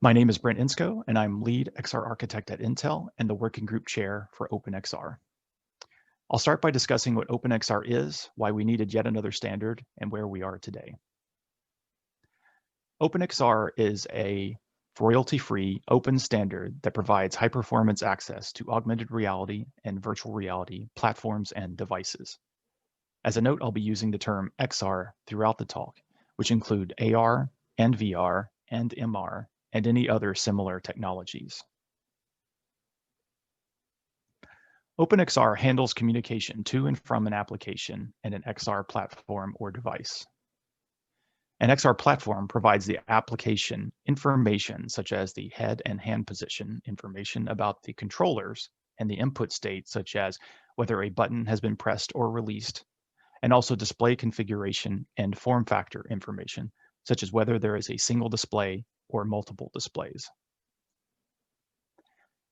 My name is Brent Insko, and I'm lead XR architect at Intel and the working group chair for OpenXR. I'll start by discussing what OpenXR is, why we needed yet another standard, and where we are today. OpenXR is a royalty-free open standard that provides high-performance access to augmented reality and virtual reality platforms and devices. As a note, I'll be using the term XR throughout the talk, which include AR and VR and MR and any other similar technologies. OpenXR handles communication to and from an application and an XR platform or device. An XR platform provides the application information such as the head and hand position information about the controllers and the input state such as whether a button has been pressed or released, and also display configuration and form factor information such as whether there is a single display or multiple displays.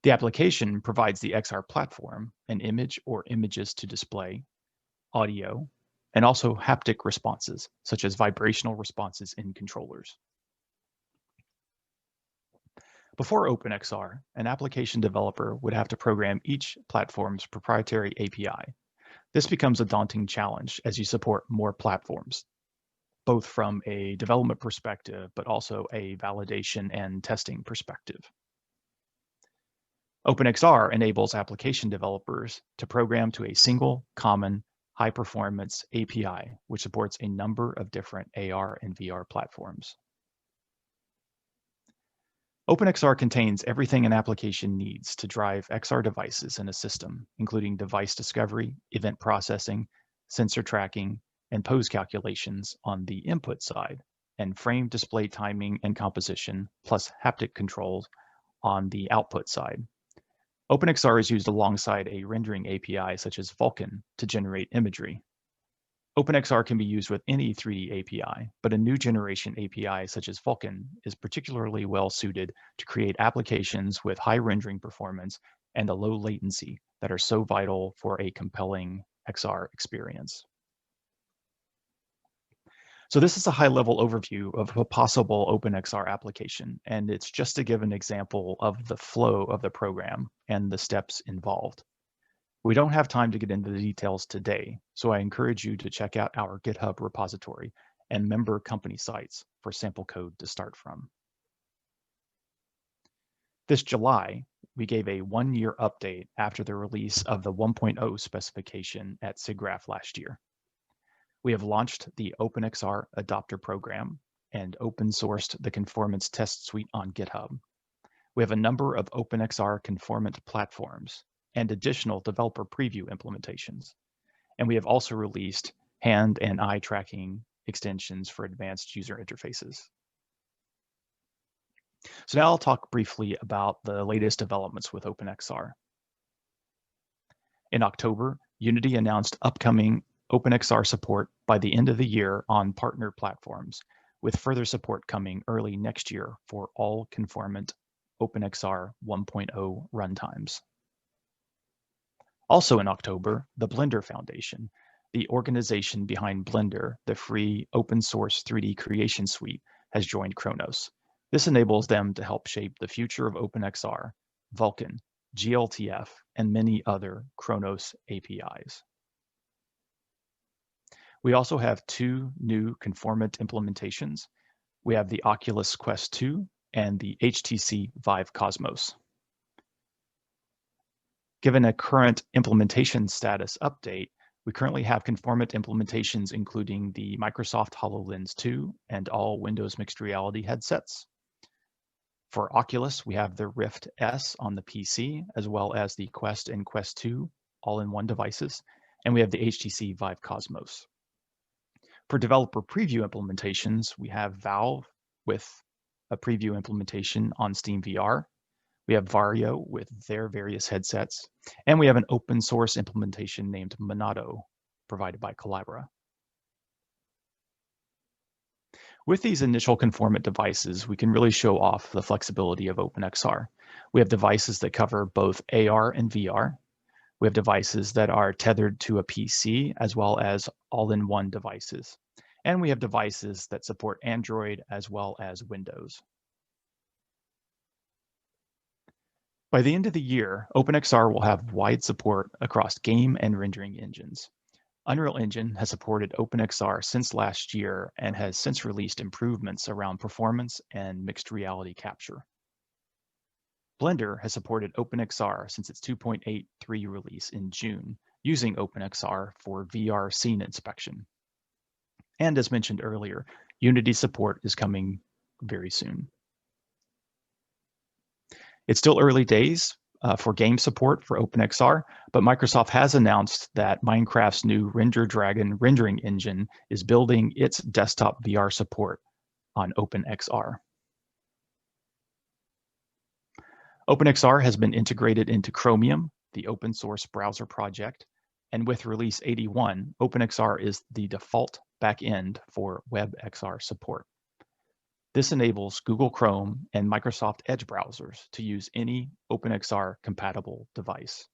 The application provides the XR platform an image or images to display, audio, and also haptic responses, such as vibrational responses in controllers. Before OpenXR, an application developer would have to program each platform's proprietary API. This becomes a daunting challenge as you support more platforms, both from a development perspective, but also a validation and testing perspective. OpenXR enables application developers to program to a single, common, high-performance API, which supports a number of different AR and VR platforms. OpenXR contains everything an application needs to drive XR devices in a system, including device discovery, event processing, sensor tracking, and pose calculations on the input side, and frame display timing and composition, plus haptic controls on the output side. OpenXR is used alongside a rendering API such as Vulkan to generate imagery. OpenXR can be used with any 3D API, but a new generation API such as Vulkan is particularly well suited to create applications with high rendering performance and a low latency that are so vital for a compelling XR experience. So this is a high-level overview of a possible OpenXR application, and it's just to give an example of the flow of the program and the steps involved. We don't have time to get into the details today, so I encourage you to check out our GitHub repository and member company sites for sample code to start from. This July, we gave a one-year update after the release of the 1.0 specification at SIGGRAPH last year. We have launched the OpenXR adopter program and open sourced the conformance test suite on GitHub. We have a number of OpenXR conformant platforms and additional developer preview implementations. And we have also released hand and eye tracking extensions for advanced user interfaces. So now I'll talk briefly about the latest developments with OpenXR. In October, Unity announced upcoming OpenXR support by the end of the year on partner platforms, with further support coming early next year for all conformant OpenXR 1.0 runtimes. Also in October, the Blender Foundation, the organization behind Blender, the free open source 3D creation suite, has joined Khronos. This enables them to help shape the future of OpenXR, Vulkan, GLTF, and many other Khronos APIs. We also have two new conformant implementations. We have the Oculus Quest 2 and the HTC Vive Cosmos. Given a current implementation status update, we currently have conformant implementations including the Microsoft HoloLens 2 and all Windows Mixed Reality headsets. For Oculus, we have the Rift S on the PC, as well as the Quest and Quest 2 all-in-one devices, and we have the HTC Vive Cosmos. For developer preview implementations, we have Valve with a preview implementation on Steam VR. We have Vario with their various headsets, and we have an open source implementation named Monado, provided by Collabora. With these initial conformant devices, we can really show off the flexibility of OpenXR. We have devices that cover both AR and VR. We have devices that are tethered to a PC as well as all-in-one devices. And we have devices that support Android as well as Windows. By the end of the year, OpenXR will have wide support across game and rendering engines. Unreal Engine has supported OpenXR since last year and has since released improvements around performance and mixed reality capture. Blender has supported OpenXR since its 2.83 release in June, using OpenXR for VR scene inspection. And as mentioned earlier, Unity support is coming very soon. It's still early days for game support for OpenXR, but Microsoft has announced that Minecraft's new Render Dragon rendering engine is building its desktop VR support on OpenXR. OpenXR has been integrated into Chromium, the open source browser project, and with release 81, OpenXR is the default backend for WebXR support. This enables Google Chrome and Microsoft Edge browsers to use any OpenXR compatible device.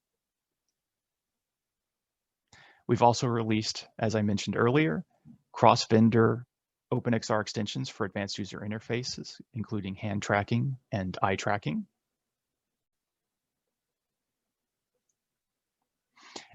We've also released, as I mentioned earlier, cross-vendor OpenXR extensions for advanced user interfaces, including hand tracking and eye tracking.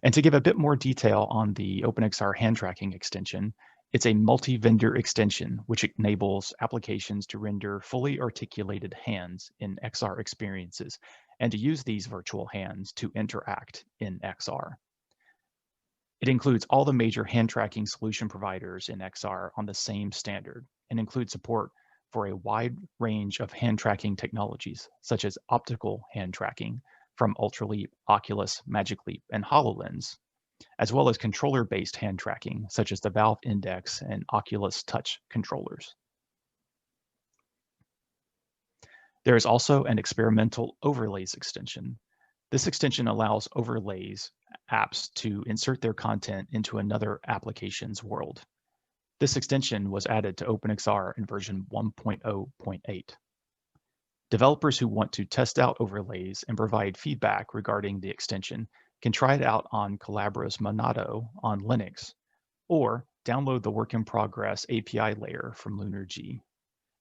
And to give a bit more detail on the OpenXR hand tracking extension, it's a multi-vendor extension which enables applications to render fully articulated hands in XR experiences and to use these virtual hands to interact in XR. It includes all the major hand tracking solution providers in XR on the same standard and includes support for a wide range of hand tracking technologies, such as optical hand tracking from Ultraleap, Oculus, Magic Leap, and HoloLens, as well as controller-based hand tracking, such as the Valve Index and Oculus Touch controllers. There is also an experimental overlays extension. This extension allows overlays apps to insert their content into another application's world. This extension was added to OpenXR in version 1.0.8. Developers who want to test out overlays and provide feedback regarding the extension can try it out on Collabora's Monado on Linux, or download the work-in-progress API layer from LunarG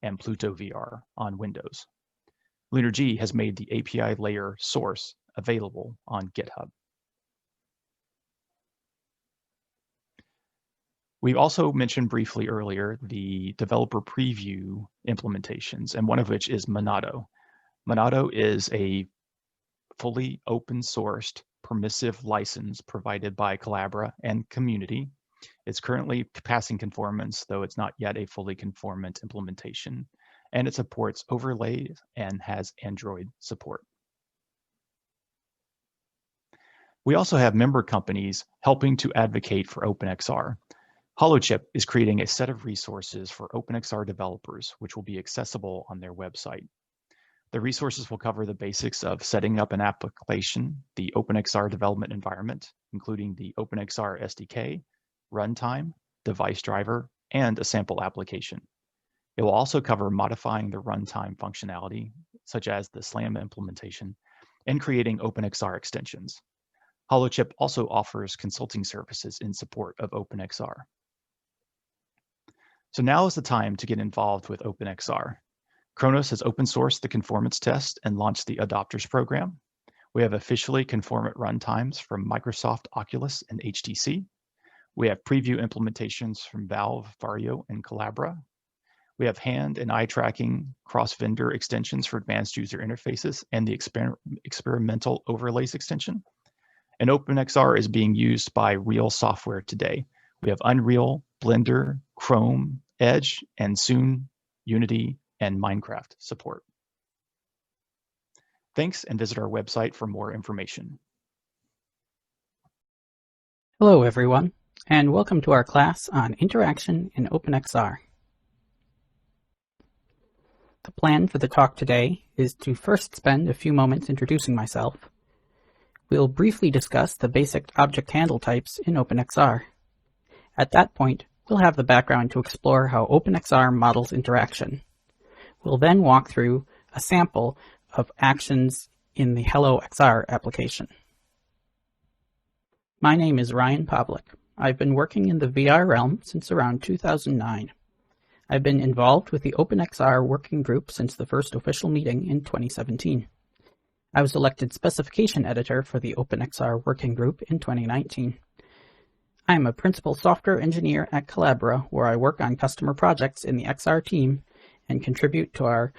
and Pluto VR on Windows. LunarG has made the API layer source available on GitHub. We also mentioned briefly earlier the developer preview implementations, and one of which is Monado. Monado is a fully open-sourced permissive license provided by Collabora and community. It's currently passing conformance, though it's not yet a fully conformant implementation, and it supports overlays and has Android support. We also have member companies helping to advocate for OpenXR. HoloChip is creating a set of resources for OpenXR developers, which will be accessible on their website. The resources will cover the basics of setting up an application, the OpenXR development environment, including the OpenXR SDK, runtime, device driver, and a sample application. It will also cover modifying the runtime functionality, such as the SLAM implementation, and creating OpenXR extensions. HoloChip also offers consulting services in support of OpenXR. So now is the time to get involved with OpenXR. Kronos has open sourced the conformance test and launched the adopters program. We have officially conformant runtimes from Microsoft, Oculus, and HTC. We have preview implementations from Valve, Vario, and Collabora. We have hand and eye tracking cross-vendor extensions for advanced user interfaces and the experimental overlays extension. And OpenXR is being used by real software today. We have Unreal, Blender, Chrome, Edge, and soon Unity and Minecraft support. Thanks, and visit our website for more information. Hello everyone, and welcome to our class on interaction in OpenXR. The plan for the talk today is to first spend a few moments introducing myself. We'll briefly discuss the basic object handle types in OpenXR. At that point, we'll have the background to explore how OpenXR models interaction. We'll then walk through a sample of actions in the HelloXR application. My name is Ryan Pavlik. I've been working in the VR realm since around 2009. I've been involved with the OpenXR working group since the first official meeting in 2017. I was elected specification editor for the OpenXR working group in 2019. I am a principal software engineer at Collabora, where I work on customer projects in the XR team and contribute to our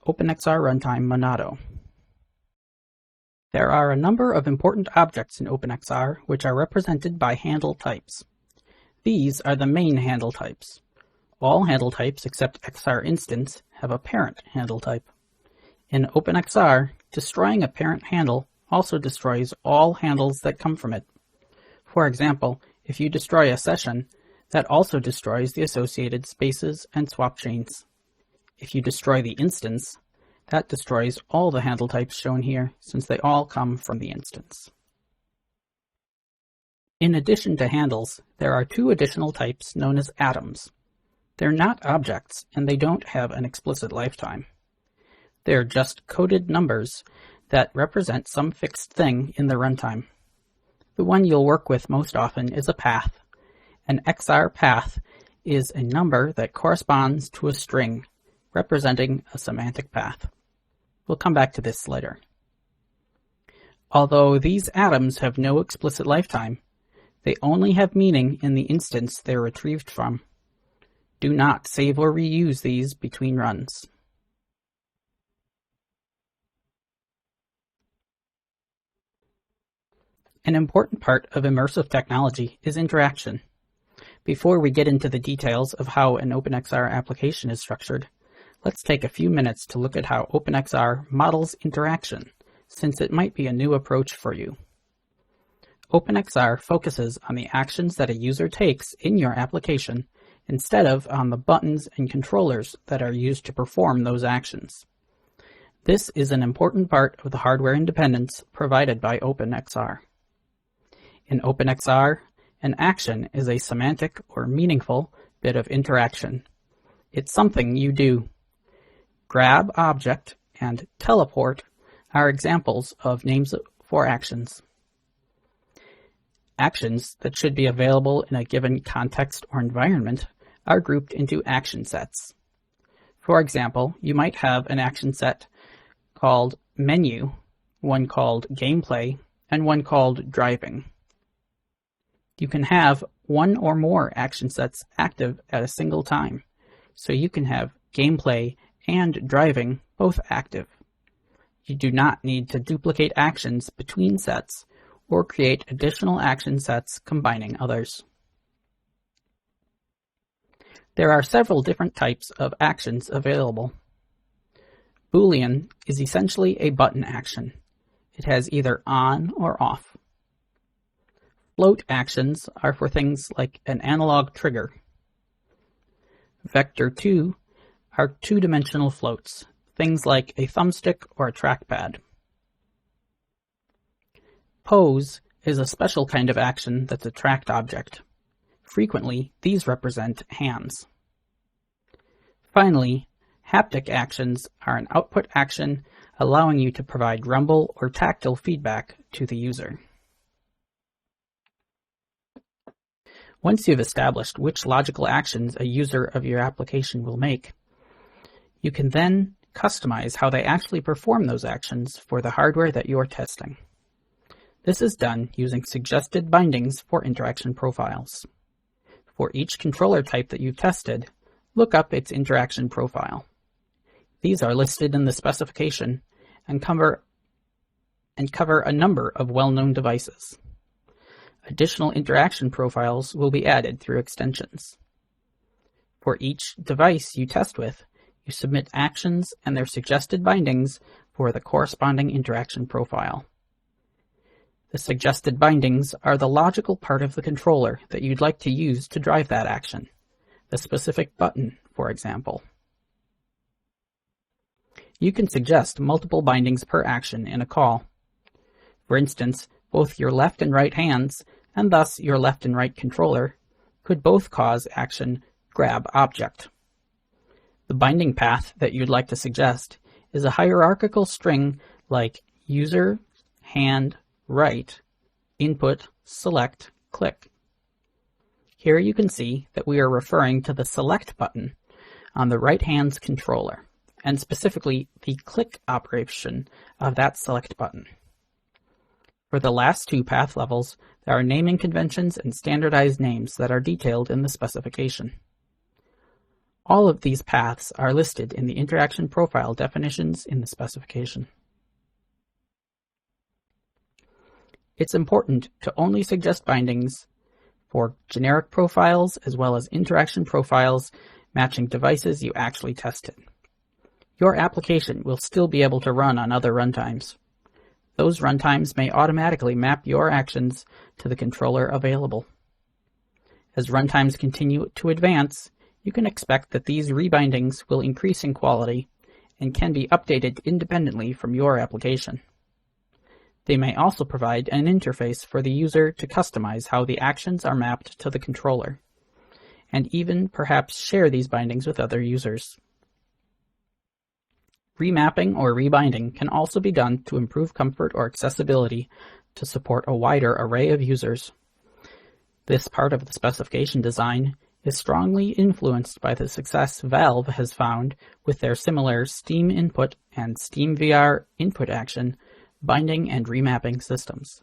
OpenXR runtime Monado. There are a number of important objects in OpenXR which are represented by handle types. These are the main handle types. All handle types except XR instance have a parent handle type. In OpenXR, destroying a parent handle also destroys all handles that come from it. For example, if you destroy a session, that also destroys the associated spaces and swap chains. If you destroy the instance, that destroys all the handle types shown here, since they all come from the instance. In addition to handles, there are two additional types known as atoms. They're not objects, and they don't have an explicit lifetime. They're just coded numbers that represent some fixed thing in the runtime. The one you'll work with most often is a path. An XR path is a number that corresponds to a string, representing a semantic path. We'll come back to this later. Although these atoms have no explicit lifetime, they only have meaning in the instance they're retrieved from. Do not save or reuse these between runs. An important part of immersive technology is interaction. Before we get into the details of how an OpenXR application is structured, let's take a few minutes to look at how OpenXR models interaction, since it might be a new approach for you. OpenXR focuses on the actions that a user takes in your application instead of on the buttons and controllers that are used to perform those actions. This is an important part of the hardware independence provided by OpenXR. In OpenXR, an action is a semantic or meaningful bit of interaction. It's something you do. Grab object and teleport are examples of names for actions. Actions that should be available in a given context or environment are grouped into action sets. For example, you might have an action set called menu, one called gameplay, and one called driving. You can have one or more action sets active at a single time, so you can have gameplay and driving both active. You do not need to duplicate actions between sets or create additional action sets combining others. There are several different types of actions available. Boolean is essentially a button action. It has either on or off. Float actions are for things like an analog trigger. Vector 2 are two-dimensional floats, things like a thumbstick or a trackpad. Pose is a special kind of action that's a tracked object. Frequently, these represent hands. Finally, haptic actions are an output action allowing you to provide rumble or tactile feedback to the user. Once you've established which logical actions a user of your application will make, you can then customize how they actually perform those actions for the hardware that you're testing. This is done using suggested bindings for interaction profiles. For each controller type that you've tested, look up its interaction profile. These are listed in the specification and cover a number of well-known devices. Additional interaction profiles will be added through extensions. For each device you test with, you submit actions and their suggested bindings for the corresponding interaction profile. The suggested bindings are the logical part of the controller that you'd like to use to drive that action, the specific button, for example. You can suggest multiple bindings per action in a call. For instance, both your left and right hands, and thus your left and right controller, could both cause action grab object. The binding path that you'd like to suggest is a hierarchical string like user, hand, right, input, select, click. Here you can see that we are referring to the select button on the right hand's controller. and specifically the click operation of that select button. For the last two path levels, there are naming conventions and standardized names that are detailed in the specification. All of these paths are listed in the interaction profile definitions in the specification. It's important to only suggest bindings for generic profiles as well as interaction profiles matching devices you actually tested. Your application will still be able to run on other runtimes. Those runtimes may automatically map your actions to the controller available. As runtimes continue to advance, you can expect that these rebindings will increase in quality and can be updated independently from your application. They may also provide an interface for the user to customize how the actions are mapped to the controller, and even perhaps share these bindings with other users. Remapping or rebinding can also be done to improve comfort or accessibility to support a wider array of users. This part of the specification design is strongly influenced by the success Valve has found with their similar Steam Input and SteamVR Input Action binding and remapping systems.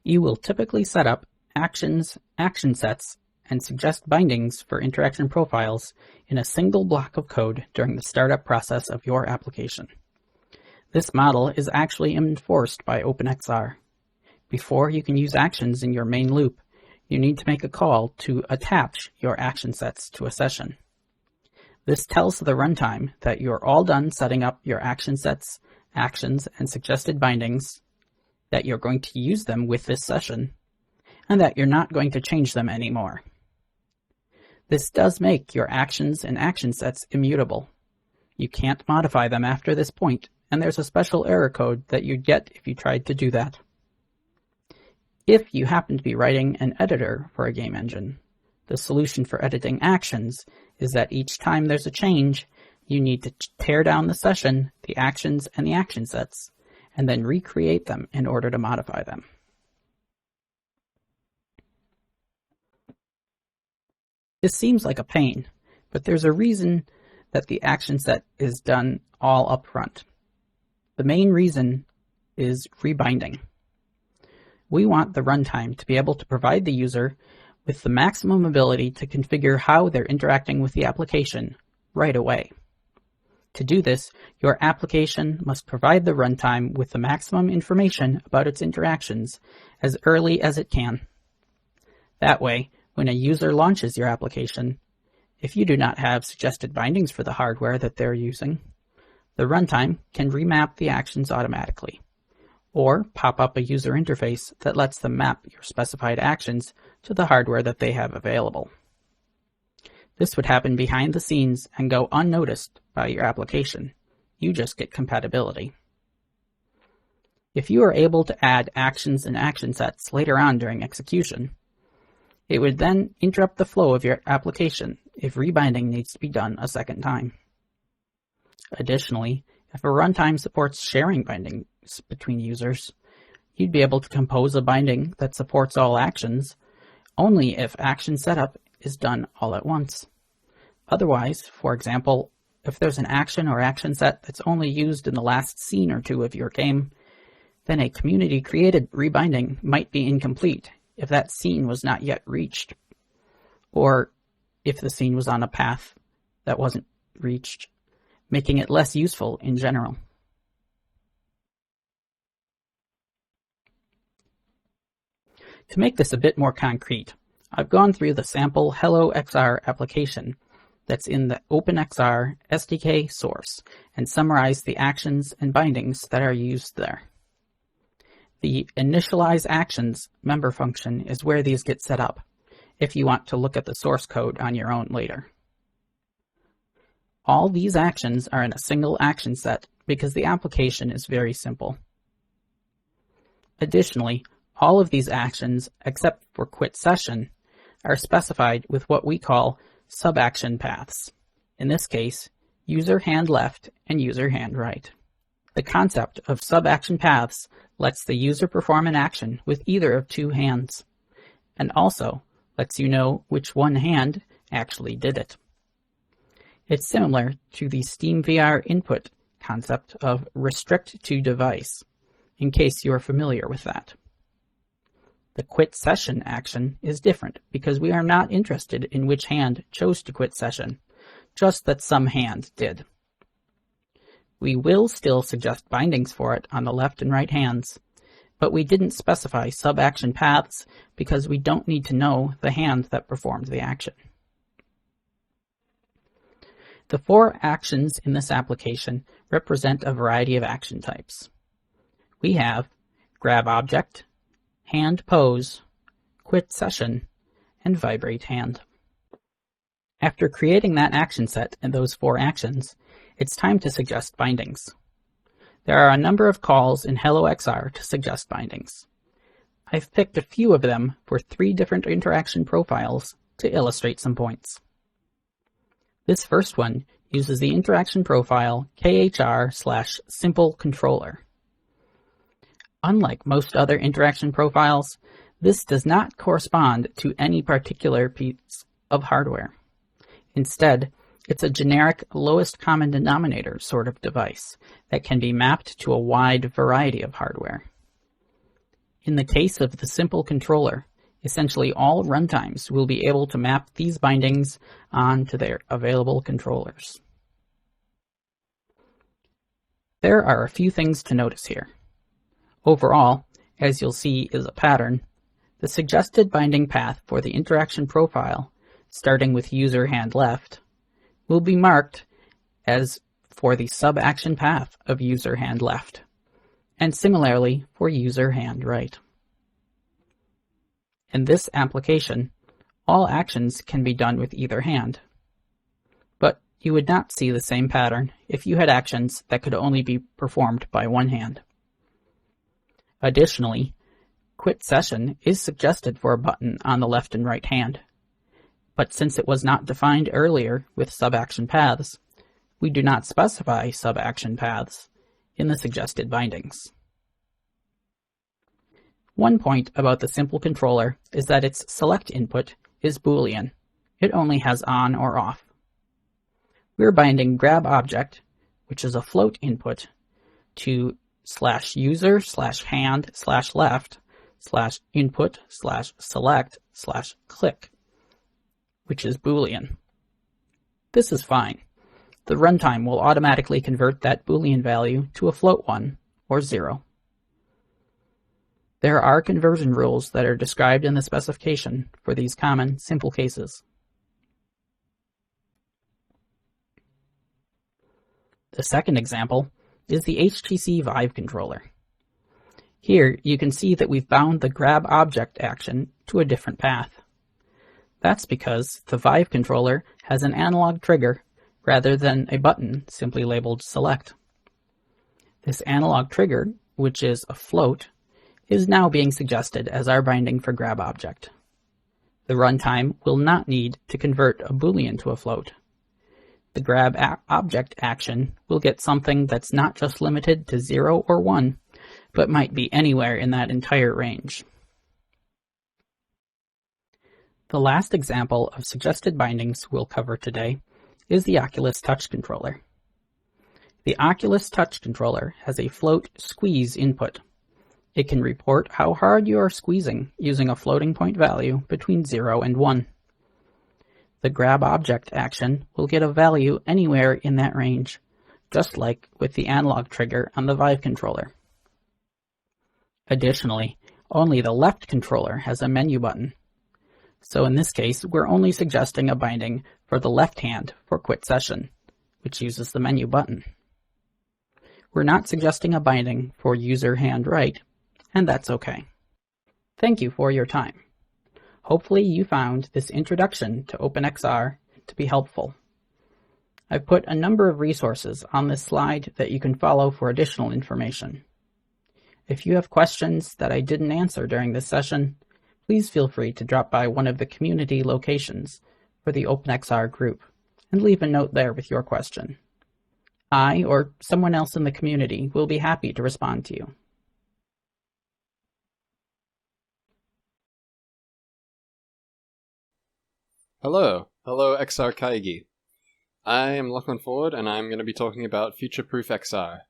You will typically set up actions, action sets, and suggest bindings for interaction profiles in a single block of code during the startup process of your application. This model is actually enforced by OpenXR. Before you can use actions in your main loop, you need to make a call to attach your action sets to a session. This tells the runtime that you're all done setting up your action sets, actions, and suggested bindings, that you're going to use them with this session, and that you're not going to change them anymore. This does make your actions and action sets immutable. You can't modify them after this point, and there's a special error code that you'd get if you tried to do that. If you happen to be writing an editor for a game engine, the solution for editing actions is that each time there's a change, you need to tear down the session, the actions, and the action sets, and then recreate them in order to modify them. This seems like a pain, but there's a reason that the action set is done all up front. The main reason is rebinding. We want the runtime to be able to provide the user with the maximum ability to configure how they're interacting with the application right away. To do this, your application must provide the runtime with the maximum information about its interactions as early as it can. That way, when a user launches your application, if you do not have suggested bindings for the hardware that they're using, the runtime can remap the actions automatically, or pop up a user interface that lets them map your specified actions to the hardware that they have available. This would happen behind the scenes and go unnoticed by your application. You just get compatibility. If you are able to add actions and action sets later on during execution, it would then interrupt the flow of your application if rebinding needs to be done a second time. Additionally, if a runtime supports sharing bindings between users, you'd be able to compose a binding that supports all actions only if action setup is done all at once. Otherwise, for example, if there's an action or action set that's only used in the last scene or two of your game, then a community-created rebinding might be incomplete if that scene was not yet reached, or if the scene was on a path that wasn't reached, making it less useful in general. To make this a bit more concrete, I've gone through the sample HelloXR application that's in the OpenXR SDK source and summarized the actions and bindings that are used there. The initialize actions member function is where these get set up, if you want to look at the source code on your own later. All these actions are in a single action set because the application is very simple. Additionally, all of these actions, except for quit session, are specified with what we call sub-action paths. In this case, user hand left and user hand right. The concept of sub-action paths lets the user perform an action with either of two hands, and also lets you know which one hand actually did it. It's similar to the SteamVR input concept of restrict to device, in case you are familiar with that. The quit session action is different because we are not interested in which hand chose to quit session, just that some hand did. We will still suggest bindings for it on the left and right hands, but we didn't specify sub-action paths because we don't need to know the hand that performed the action. The 4 actions in this application represent a variety of action types. We have grab object, hand pose, quit session, and vibrate hand. After creating that action set and those 4 actions, it's time to suggest bindings. There are a number of calls in HelloXR to suggest bindings. I've picked a few of them for 3 different interaction profiles to illustrate some points. This first one uses the interaction profile KHR/simple controller. Unlike most other interaction profiles, this does not correspond to any particular piece of hardware. Instead, it's a generic lowest common denominator sort of device that can be mapped to a wide variety of hardware. In the case of the simple controller, essentially all runtimes will be able to map these bindings onto their available controllers. There are a few things to notice here. Overall, as you'll see is a pattern, the suggested binding path for the interaction profile, starting with user hand left, will be marked as for the sub-action path of user hand left, and similarly for user hand right. In this application, all actions can be done with either hand, but you would not see the same pattern if you had actions that could only be performed by one hand. Additionally, quit session is suggested for a button on the left and right hand, but since it was not defined earlier with sub-action paths, we do not specify sub-action paths in the suggested bindings. One point about the simple controller is that its select input is Boolean. It only has on or off. We're binding grab object, which is a float input, to /user/hand/left/input/select/click, which is Boolean. This is fine. The runtime will automatically convert that Boolean value to a float one or 0. There are conversion rules that are described in the specification for these common, simple cases. The second example is the HTC Vive controller. Here you can see that we've bound the grab object action to a different path. That's because the Vive controller has an analog trigger rather than a button simply labeled select. This analog trigger, which is a float, is now being suggested as our binding for grab object. The runtime will not need to convert a Boolean to a float. The grab object action will get something that's not just limited to 0 or 1, but might be anywhere in that entire range. The last example of suggested bindings we'll cover today is the Oculus Touch controller. The Oculus Touch controller has a float squeeze input. It can report how hard you are squeezing using a floating point value between 0 and 1. The grab object action will get a value anywhere in that range, just like with the analog trigger on the Vive controller. Additionally, only the left controller has a menu button. So in this case, we're only suggesting a binding for the left hand for quit session, which uses the menu button. We're not suggesting a binding for user hand right, and that's okay. Thank you for your time. Hopefully you found this introduction to OpenXR to be helpful. I've put a number of resources on this slide that you can follow for additional information. If you have questions that I didn't answer during this session, please feel free to drop by one of the community locations for the OpenXR group and leave a note there with your question. I or someone else in the community will be happy to respond to you. Hello, XR Kaigi. I am Lochman Ford, and I'm going to be talking about future-proof XR.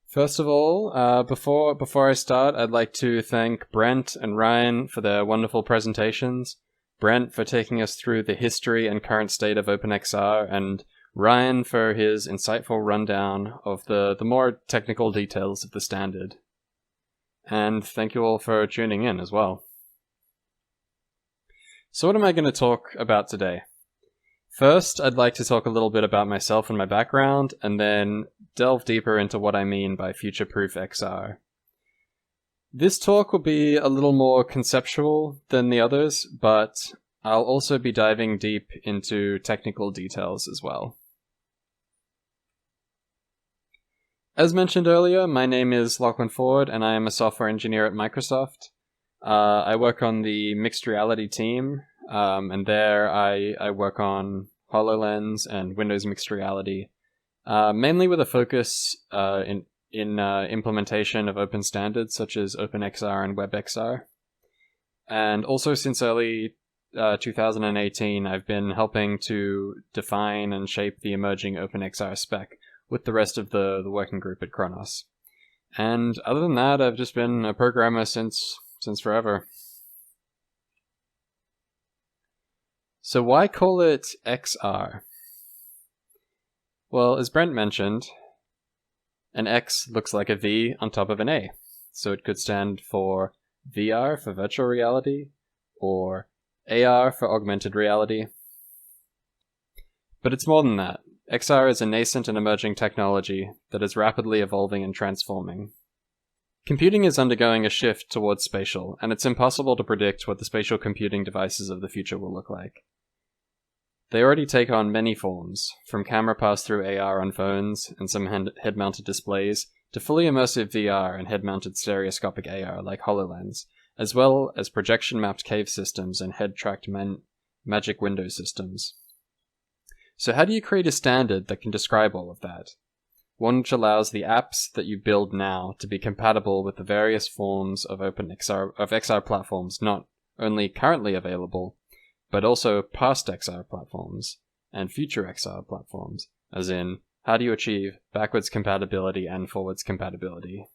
First of all, before I start, I'd like to thank Brent and Ryan for their wonderful presentations. Brent for taking us through the history and current state of OpenXR, and Ryan for his insightful rundown of the more technical details of the standard. And thank you all for tuning in as well. So what am I going to talk about today? First, I'd like to talk a little bit about myself and my background, and then delve deeper into what I mean by future-proof XR. This talk will be a little more conceptual than the others, but I'll also be diving deep into technical details as well. As mentioned earlier, my name is Lochman Ford, and I am a software engineer at Microsoft. I work on the mixed reality team, and there I work on HoloLens and Windows Mixed Reality, mainly with a focus in implementation of open standards such as OpenXR and WebXR. And also since early 2018, I've been helping to define and shape the emerging OpenXR spec with the rest of the working group at Kronos. And other than that, I've just been a programmer since forever. So why call it XR? Well, as Brent mentioned, an X looks like a V on top of an A. So it could stand for VR for virtual reality, or AR for augmented reality. But it's more than that. XR is a nascent and emerging technology that is rapidly evolving and transforming. Computing is undergoing a shift towards spatial, and it's impossible to predict what the spatial computing devices of the future will look like. They already take on many forms, from camera pass-through AR on phones and some head-mounted displays, to fully immersive VR and head-mounted stereoscopic AR like HoloLens, as well as projection-mapped cave systems and head-tracked magic window systems. So how do you create a standard that can describe all of that? One which allows the apps that you build now to be compatible with the various forms of XR platforms not only currently available, but also past XR platforms and future XR platforms, as in, how do you achieve backwards compatibility and forwards compatibility?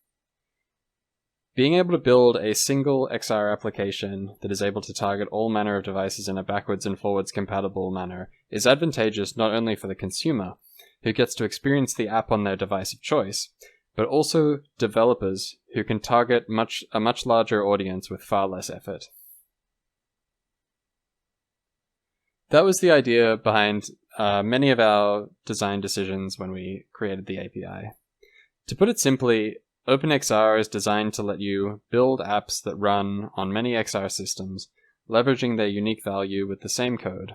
Being able to build a single XR application that is able to target all manner of devices in a backwards and forwards compatible manner is advantageous not only for the consumer, who gets to experience the app on their device of choice, but also developers who can target a much larger audience with far less effort. That was the idea behind many of our design decisions when we created the API. To put it simply, OpenXR is designed to let you build apps that run on many XR systems, leveraging their unique value with the same code.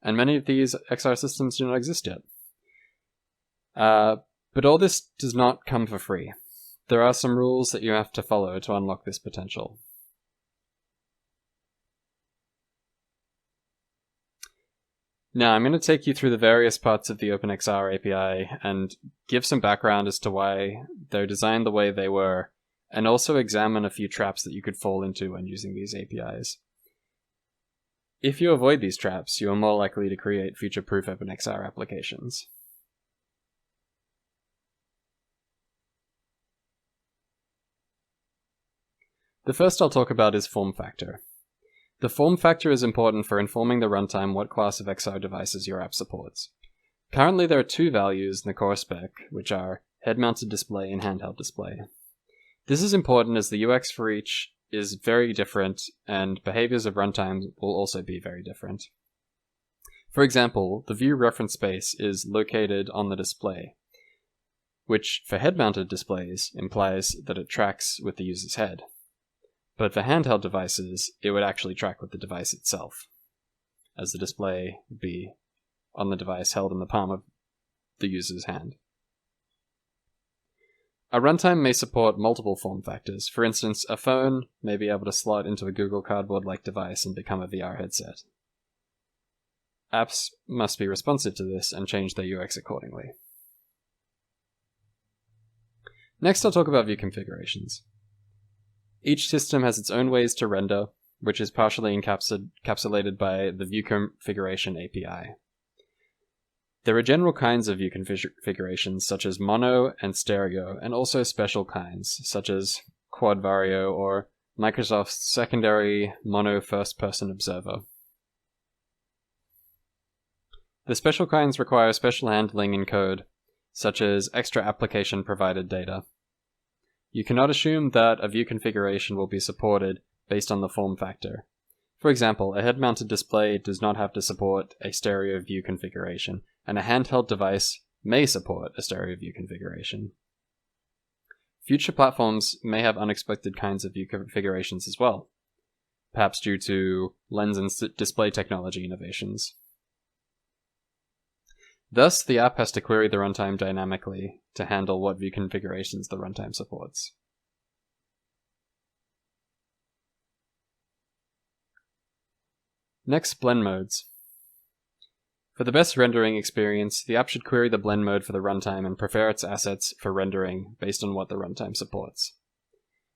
And many of these XR systems do not exist yet. But all this does not come for free. There are some rules that you have to follow to unlock this potential. Now, I'm going to take you through the various parts of the OpenXR API and give some background as to why they're designed the way they were, and also examine a few traps that you could fall into when using these APIs. If you avoid these traps, you are more likely to create future-proof OpenXR applications. The first I'll talk about is form factor. The form factor is important for informing the runtime what class of XR devices your app supports. Currently there are two values in the core spec, which are head-mounted display and handheld display. This is important as the UX for each is very different, and behaviors of runtime will also be very different. For example, the view reference space is located on the display, which for head-mounted displays implies that it tracks with the user's head. But for handheld devices, it would actually track with the device itself, as the display would be on the device held in the palm of the user's hand. A runtime may support multiple form factors. For instance, a phone may be able to slot into a Google Cardboard-like device and become a VR headset. Apps must be responsive to this and change their UX accordingly. Next, I'll talk about view configurations. Each system has its own ways to render, which is partially encapsulated by the View Configuration API. There are general kinds of view configurations, such as mono and stereo, and also special kinds, such as Quad Vario or Microsoft's secondary mono first-person observer. The special kinds require special handling in code, such as extra application-provided data. You cannot assume that a view configuration will be supported based on the form factor. For example, a head-mounted display does not have to support a stereo view configuration, and a handheld device may support a stereo view configuration. Future platforms may have unexpected kinds of view configurations as well, perhaps due to lens and display technology innovations. Thus, the app has to query the runtime dynamically to handle what view configurations the runtime supports. Next, blend modes. For the best rendering experience, the app should query the blend mode for the runtime and prepare its assets for rendering based on what the runtime supports.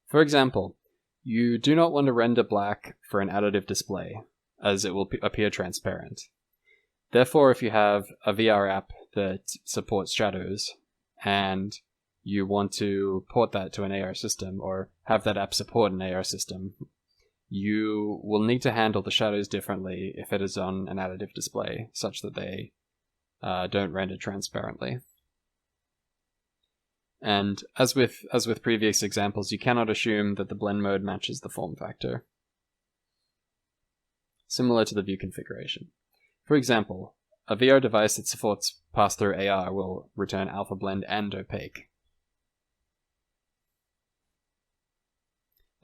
For example, you do not want to render black for an additive display, as it will appear transparent. Therefore, if you have a VR app that supports shadows, and you want to port that to an AR system, or have that app support an AR system, you will need to handle the shadows differently if it is on an additive display, such that they don't render transparently. And as with previous examples, you cannot assume that the blend mode matches the form factor. Similar to the view configuration. For example, a VR device that supports pass-through AR will return alpha blend and opaque.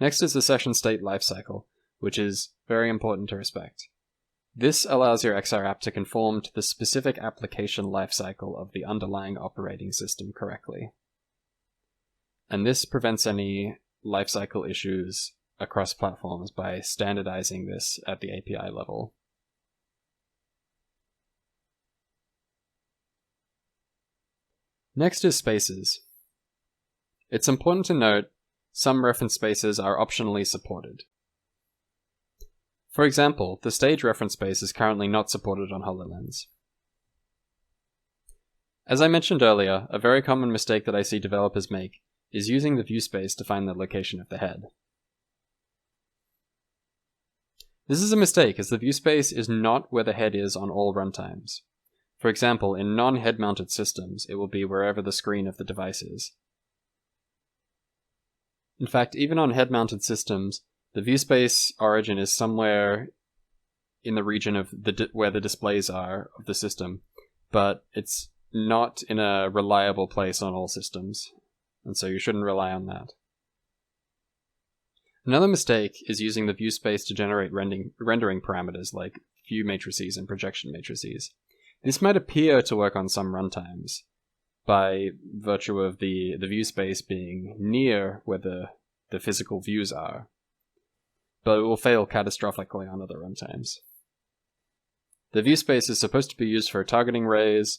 Next is the session state lifecycle, which is very important to respect. This allows your XR app to conform to the specific application lifecycle of the underlying operating system correctly. And this prevents any lifecycle issues across platforms by standardizing this at the API level. Next is spaces. It's important to note some reference spaces are optionally supported. For example, the stage reference space is currently not supported on HoloLens. As I mentioned earlier, a very common mistake that I see developers make is using the view space to find the location of the head. This is a mistake, as the view space is not where the head is on all runtimes. For example, in non-head-mounted systems, it will be wherever the screen of the device is. In fact, even on head-mounted systems, the view space origin is somewhere in the region of where the displays are of the system, but it's not in a reliable place on all systems, and so you shouldn't rely on that. Another mistake is using the view space to generate rendering parameters like view matrices and projection matrices. This might appear to work on some runtimes, by virtue of the view space being near where the physical views are, but it will fail catastrophically on other runtimes. The view space is supposed to be used for targeting rays,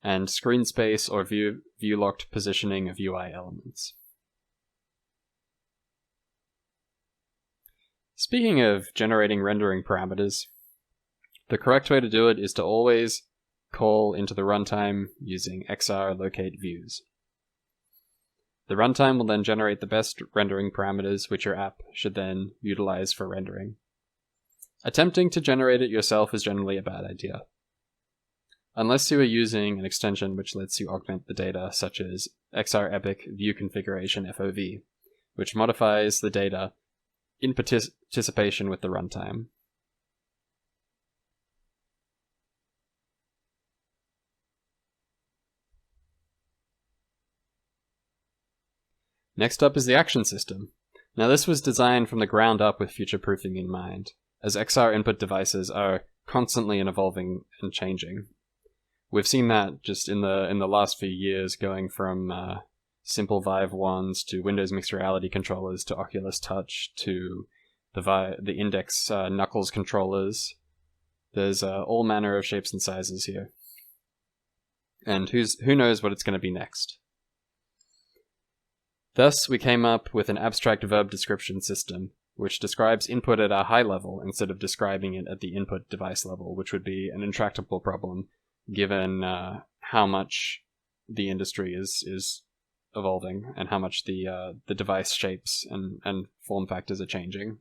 and screen space or view-locked positioning of UI elements. Speaking of generating rendering parameters, the correct way to do it is to always call into the runtime using XR locate views. The runtime will then generate the best rendering parameters which your app should then utilize for rendering. Attempting to generate it yourself is generally a bad idea, unless you are using an extension which lets you augment the data, such as XR Epic View Configuration FOV, which modifies the data in participation with the runtime. Next up is the action system. Now this was designed from the ground up with future-proofing in mind, as XR input devices are constantly evolving and changing. We've seen that just in the last few years, going from simple Vive ones to Windows Mixed Reality controllers to Oculus Touch to the Index Knuckles controllers. There's all manner of shapes and sizes here, and who knows what it's going to be next. Thus, we came up with an abstract verb description system, which describes input at a high level instead of describing it at the input device level, which would be an intractable problem given how much the industry is evolving and how much the device shapes and form factors are changing.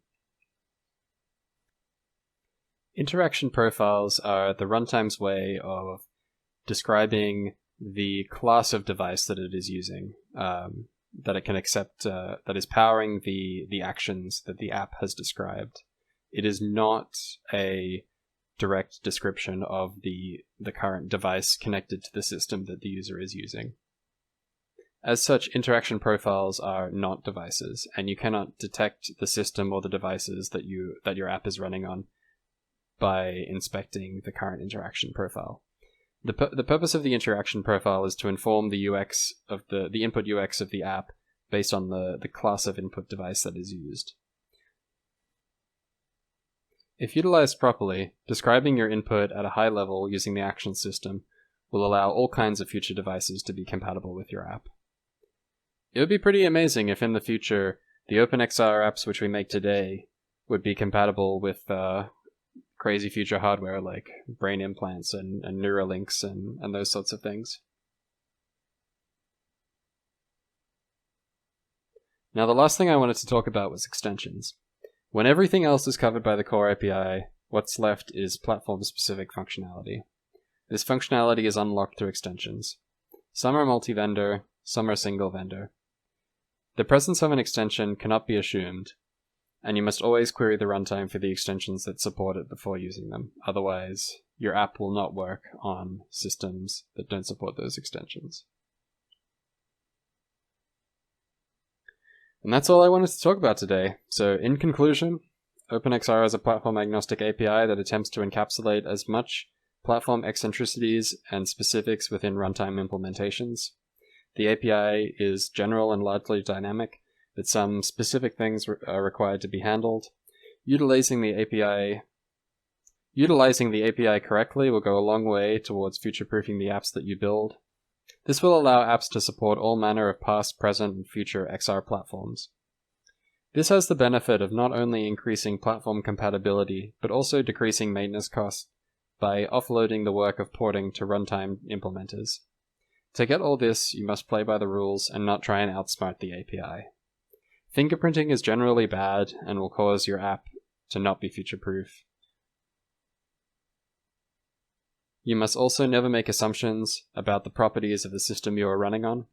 Interaction profiles are the runtime's way of describing the class of device that it is using, that it can accept, that is powering the actions that the app has described. It is not a direct description of the current device connected to the system that the user is using. As such, interaction profiles are not devices, and you cannot detect the system or the devices that your app is running on by inspecting the current interaction profile. The purpose of the interaction profile is to inform the UX of the input UX of the app based on the class of input device that is used. If utilized properly, describing your input at a high level using the action system will allow all kinds of future devices to be compatible with your app. It would be pretty amazing if in the future the OpenXR apps which we make today would be compatible with crazy future hardware like brain implants and Neuralinks and those sorts of things. Now, the last thing I wanted to talk about was extensions. When everything else is covered by the core API, what's left is platform-specific functionality. This functionality is unlocked through extensions. Some are multi-vendor, some are single-vendor. The presence of an extension cannot be assumed, and you must always query the runtime for the extensions that support it before using them. Otherwise, your app will not work on systems that don't support those extensions. And that's all I wanted to talk about today. So in conclusion, OpenXR is a platform-agnostic API that attempts to encapsulate as much platform eccentricities and specifics within runtime implementations. The API is general and largely dynamic, but some specific things are required to be handled. Utilizing the API correctly will go a long way towards future-proofing the apps that you build. This will allow apps to support all manner of past, present, and future XR platforms. This has the benefit of not only increasing platform compatibility, but also decreasing maintenance costs by offloading the work of porting to runtime implementers. To get all this, you must play by the rules and not try and outsmart the API. Fingerprinting is generally bad and will cause your app to not be future-proof. You must also never make assumptions about the properties of the system you are running on.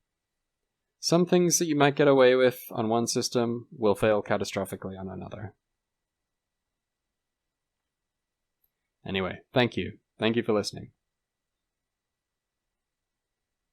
Some things that you might get away with on one system will fail catastrophically on another. Anyway, thank you. Thank you for listening.